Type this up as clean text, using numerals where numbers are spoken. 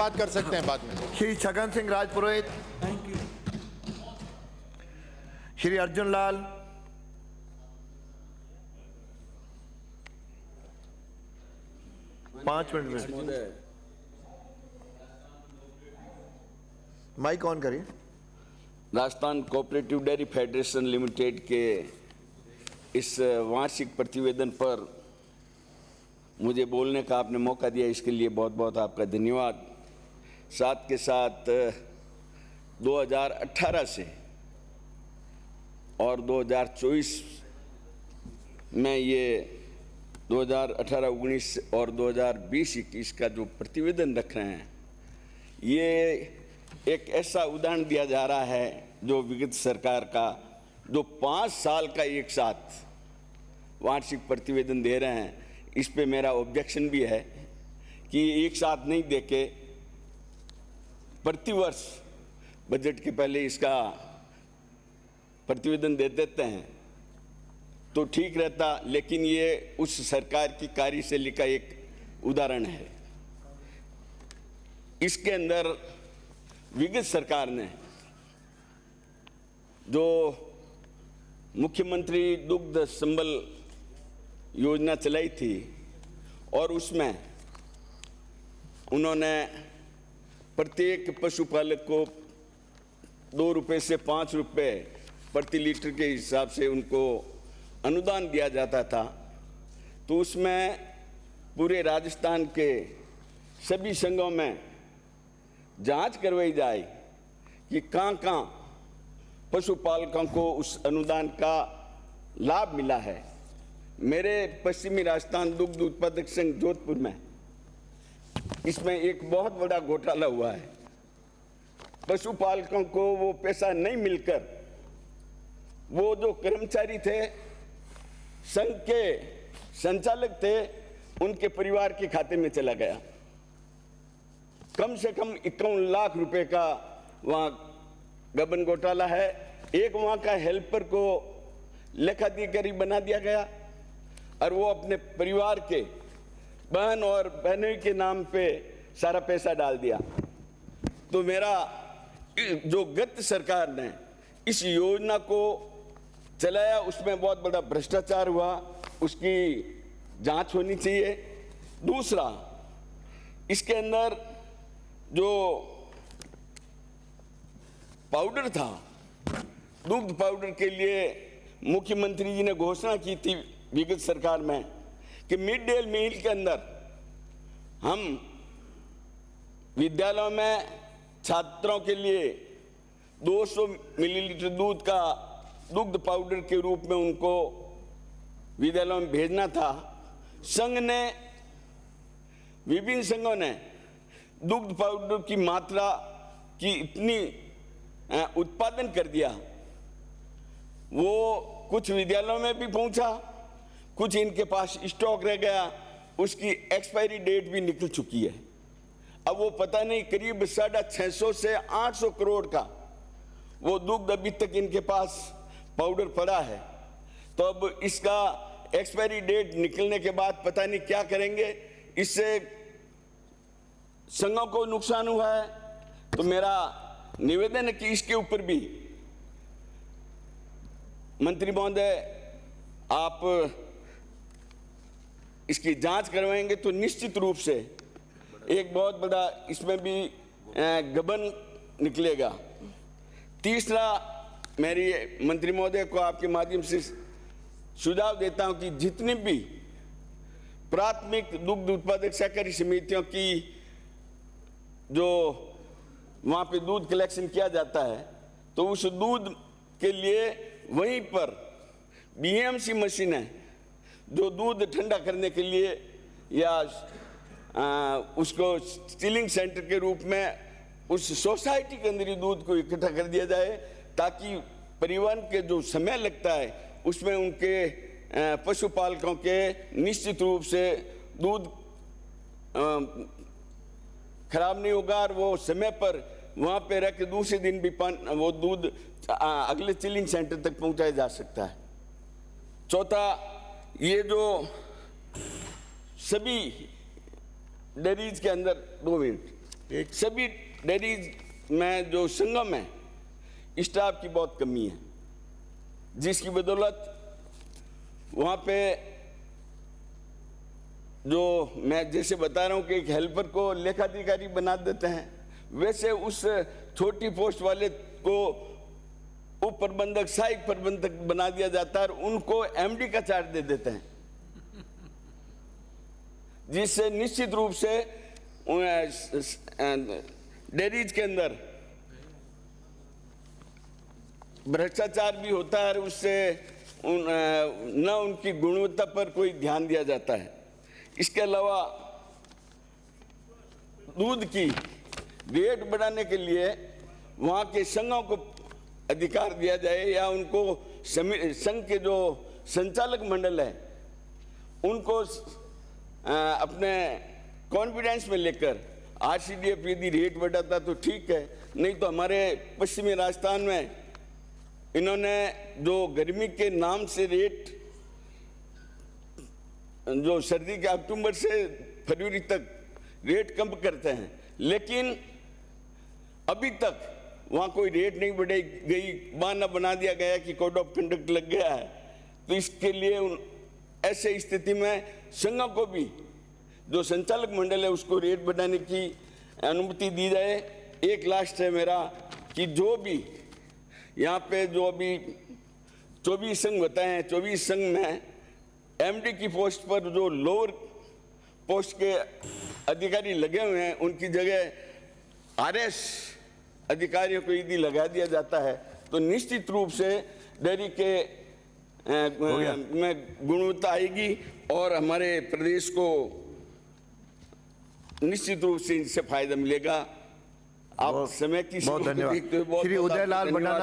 बात कर सकते हैं बाद में। श्री छगन सिंह राजपुरोहित, श्री अर्जुन लाल, पांच मिनट में माइक ऑन करिए। Rajasthan cooperative dairy federation limited के इस वार्षिक प्रतिवेदन पर मुझे बोलने का आपने मौका दिया, इसके लिए बहुत बहुत आपका धन्यवाद। साथ के साथ 2018 से और 2024 में ये 2018-19 और 2020-21 का जो प्रतिवेदन रख रहे हैं, ये एक ऐसा उदाहरण दिया जा रहा है जो विगत सरकार का जो 5 साल का एक साथ वार्षिक प्रतिवेदन दे रहे हैं, इस पे मेरा ऑब्जेक्शन भी है कि एक साथ नहीं देके प्रतिवर्ष बजट के पहले इसका प्रतिवेदन दे देते हैं तो ठीक रहता, लेकिन ये उस सरकार की कार्यशैली का एक उदाहरण है। इसके अंदर विगत सरकार ने जो मुख्यमंत्री दुग्ध संबल योजना चलाई थी और उसमें उन्होंने प्रत्येक पशुपालक को 2 रुपये से 5 रुपये प्रति लीटर के हिसाब से उनको अनुदान दिया जाता था। तो उसमें पूरे राजस्थान के सभी संघों में जांच करवाई जाए कि कहाँ पशुपालकों को उस अनुदान का लाभ मिला है। मेरे पश्चिमी राजस्थान दुग्ध उत्पादक संघ जोधपुर में इसमें एक बहुत बड़ा घोटाला हुआ है। पशुपालकों को वो पैसा नहीं मिलकर वो जो कर्मचारी थे, संघ के संचालक थे, उनके परिवार के खाते में चला गया। कम से कम 51 लाख रुपए का वहाँ गबन घोटाला है। एक वहाँ का हेल्पर को लेखाधिकारी बना दिया गया और वो अपने परिवार के बहन और बहनोई के नाम पे सारा पैसा डाल दिया। तो मेरा जो गत सरकार ने इस योजना को चलाया उसमें बहुत बड़ा भ्रष्टाचार हुआ, उसकी जांच होनी चाहिए। दूसरा, इसके अंदर जो पाउडर था, दुग्ध पाउडर के लिए मुख्यमंत्री जी ने घोषणा की थी विगत सरकार में कि मिड डे मील के अंदर हम विद्यालयों में छात्रों के लिए 200 मिलीलीटर दूध का दुग्ध पाउडर के रूप में उनको विद्यालयों में भेजना था। संघ ने, विभिन्न संघों ने दुग्ध पाउडर की मात्रा की इतनी उत्पादन कर दिया, वो कुछ विद्यालयों में भी पहुंचा, कुछ इनके पास स्टॉक रह गया, उसकी एक्सपायरी डेट भी निकल चुकी है। अब वो पता नहीं करीब 650 से 800 करोड़ का वो दुग्ध अभी तक इनके पास पाउडर पड़ा है। तो अब इसका एक्सपायरी डेट निकलने के बाद पता नहीं क्या करेंगे, इससे संघों को नुकसान हुआ है। तो मेरा निवेदन है कि इसके ऊपर भी मंत्री महोदय आप इसकी जांच करवाएंगे तो निश्चित रूप से एक बहुत बड़ा इसमें भी गबन निकलेगा। तीसरा, मेरी मंत्री महोदय को आपके माध्यम से सुझाव देता हूं कि जितनी भी प्राथमिक दुग्ध उत्पादक सहकारी समितियों की जो वहां पे दूध कलेक्शन किया जाता है, तो उस दूध के लिए वहीं पर बीएमसी मशीन है जो दूध ठंडा करने के लिए या उसको चिलिंग सेंटर के रूप में उस सोसाइटी के अंदर ही दूध को इकट्ठा कर दिया जाए, ताकि परिवहन के जो समय लगता है उसमें उनके पशुपालकों के निश्चित रूप से दूध खराब नहीं होगा और वो समय पर वहाँ पे रख के दूसरे दिन भी वो दूध अगले चिलिंग सेंटर तक पहुँचाया जा सकता है। चौथा, ये जो सभी डेयरीज के अंदर 2 मिनट सभी डेयरीज में जो संगम है स्टाफ की बहुत कमी है, जिसकी बदौलत वहाँ पे जो मैं जैसे बता रहा हूँ कि एक हेल्पर को लेखाधिकारी बना देते हैं, वैसे उस छोटी पोस्ट वाले को उप प्रबंधक सहायक प्रबंधक बना दिया जाता है और उनको एमडी का चार्ज दे देते हैं, जिससे निश्चित रूप से डेयरीज के अंदर भ्रष्टाचार भी होता है और उससे न उनकी गुणवत्ता पर कोई ध्यान दिया जाता है। इसके अलावा दूध की रेट बढ़ाने के लिए वहाँ के संघों को अधिकार दिया जाए या उनको संघ के जो संचालक मंडल है उनको अपने कॉन्फिडेंस में लेकर आरसीडीएफ यदि रेट बढ़ाता तो ठीक है, नहीं तो हमारे पश्चिमी राजस्थान में इन्होंने जो गर्मी के नाम से रेट जो सर्दी के अक्टूबर से फरवरी तक रेट कम करते हैं, लेकिन अभी तक वहाँ कोई रेट नहीं बढ़ाई गई, बहाना बना दिया गया कि कोड ऑफ कंडक्ट लग गया है। तो इसके लिए ऐसे स्थिति में संघ को भी जो संचालक मंडल है उसको रेट बढ़ाने की अनुमति दी जाए। एक लास्ट है मेरा कि जो भी यहाँ पे जो अभी 24 संघ बताए हैं, 24 संघ में एमडी की पोस्ट पर जो लोअर पोस्ट के अधिकारी लगे हुए हैं उनकी जगह आरएस अधिकारियों को यदि लगा दिया जाता है तो निश्चित रूप से डेयरी के में गुणवत्ता आएगी और हमारे प्रदेश को निश्चित रूप से इनसे फायदा मिलेगा। आप समय की बहुत धन्यवाद। देखते हुए बहुत श्री बहुत उदय लाल धन्यवाद। भंडाना।